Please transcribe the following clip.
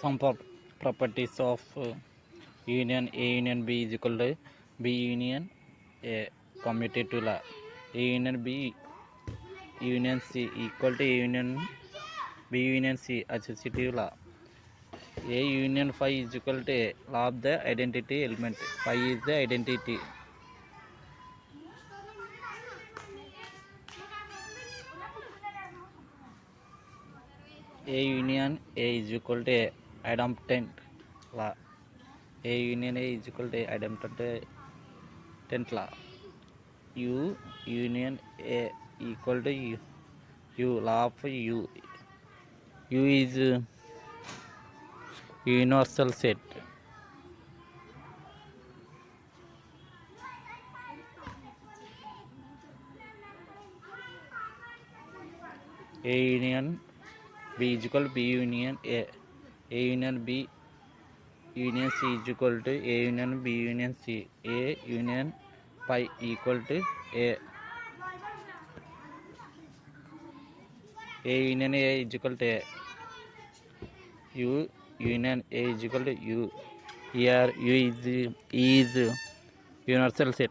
Some properties of union A union B is equal to B union A commutative law. A union B union C equal to A union B union C associative law. A union phi is equal to A law of the identity element. Phi is the identity. A union A is equal to A idempotent law. A union A is equal to idempotent law. U union A equal to U law of U. U is universal set. A union B is equal to B union A. A union B union C is equal to A union B union C. A union pi equal to A. A union A is equal to A. U union A is equal to U. Here U is universal set.